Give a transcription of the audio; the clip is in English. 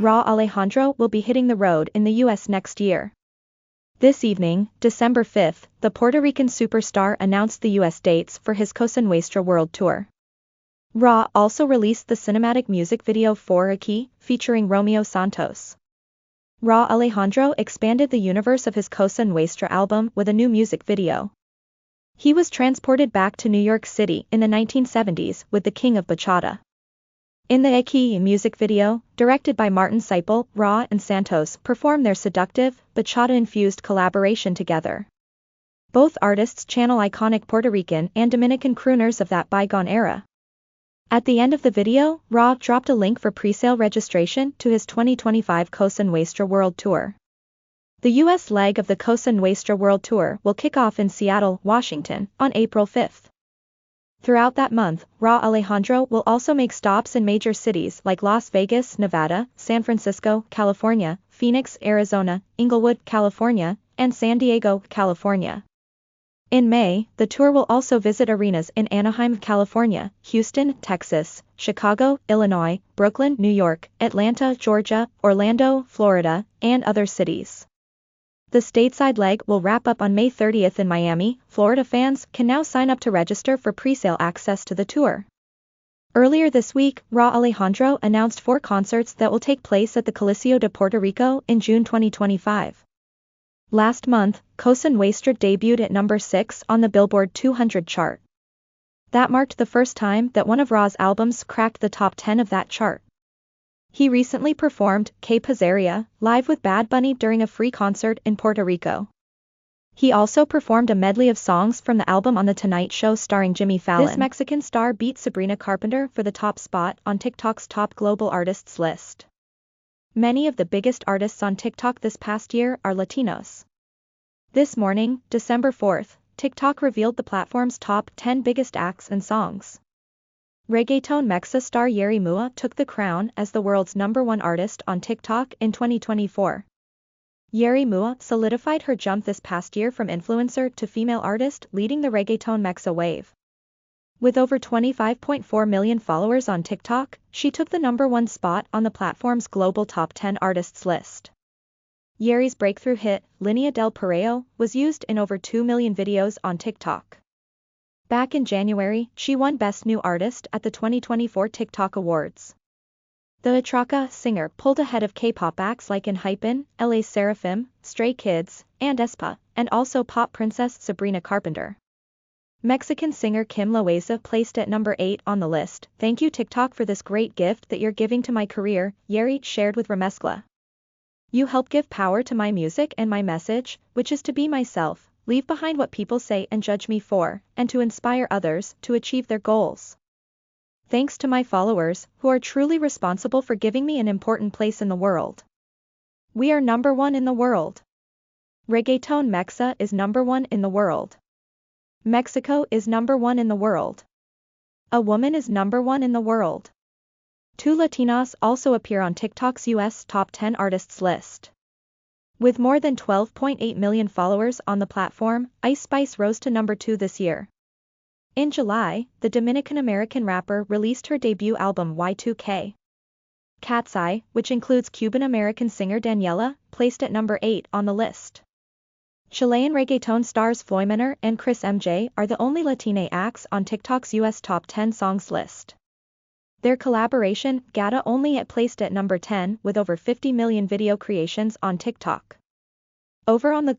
Rauw Alejandro will be hitting the road in the US next year. This evening, December 5th, the Puerto Rican superstar announced the US dates for his Cosa Nuestra World Tour. Rauw also released the cinematic music video for Aquí, featuring Romeo Santos. Rauw Alejandro expanded the universe of his Cosa Nuestra album with a new music video. He was transported back to New York City in the 1970s with the king of bachata. In the Aquí music video, directed by Martin Seipel, Rauw and Santos perform their seductive, bachata-infused collaboration together. Both artists channel iconic Puerto Rican and Dominican crooners of that bygone era. At the end of the video, Rauw dropped a link for pre-sale registration to his 2025 Cosa Nuestra World Tour. The US leg of the Cosa Nuestra World Tour will kick off in Seattle, Washington, on April 5th. Throughout that month, Rauw Alejandro will also make stops in major cities like Las Vegas, Nevada, San Francisco, California, Phoenix, Arizona, Inglewood, California, and San Diego, California. In May, the tour will also visit arenas in Anaheim, California, Houston, Texas, Chicago, Illinois, Brooklyn, New York, Atlanta, Georgia, Orlando, Florida, and other cities. The stateside leg will wrap up on May 30th in Miami. Florida fans can now sign up to register for pre-sale access to the tour. Earlier this week, Rauw Alejandro announced 4 concerts that will take place at the Coliseo de Puerto Rico in June 2025. Last month, Cosa Nuestra debuted at number 6 on the Billboard 200 chart. That marked the first time that one of Rauw's albums cracked the top 10 of that chart. He recently performed Que Pasaría live with Bad Bunny during a free concert in Puerto Rico. He also performed a medley of songs from the album on The Tonight Show starring Jimmy Fallon. This Mexican star beat Sabrina Carpenter for the top spot on TikTok's top global artists list. Many of the biggest artists on TikTok this past year are Latinos. This morning, December 4th, TikTok revealed the platform's top 10 biggest acts and songs. Reggaeton Mexa star Yeri Mua took the crown as the world's #1 artist on TikTok in 2024. Yeri Mua solidified her jump this past year from influencer to female artist, leading the Reggaeton Mexa wave. With over 25.4 million followers on TikTok, she took the #1 spot on the platform's global top 10 artists list. Yeri's breakthrough hit, Línea del Perreo, was used in over 2 million videos on TikTok. Back in January, she won Best New Artist at the 2024 TikTok Awards. The Atraca singer pulled ahead of K-pop acts like ENHYPEN, LA Seraphim, Stray Kids, and aespa, and also pop princess Sabrina Carpenter. Mexican singer Kim Loaiza placed at number 8 on the list. "Thank you TikTok for this great gift that you're giving to my career," Yeri shared with Remezcla. "You help give power to my music and my message, which is to be myself, leave behind what people say and judge me for, and to inspire others to achieve their goals. Thanks to my followers, who are truly responsible for giving me an important place in the world. We are #1 in the world. Reggaeton Mexa is #1 in the world. Mexico is #1 in the world. A woman is #1 in the world." 2 Latinas also appear on TikTok's US top 10 artists list. With more than 12.8 million followers on the platform, Ice Spice rose to number 2 this year. In July, the Dominican-American rapper released her debut album Y2K. Cat's Eye, which includes Cuban-American singer Daniela, placed at number 8 on the list. Chilean reggaeton stars Floymaner and Chris MJ are the only Latina acts on TikTok's US top 10 songs list. Their collaboration, Gata only placed at number 10 with over 50 million video creations on TikTok. Over on the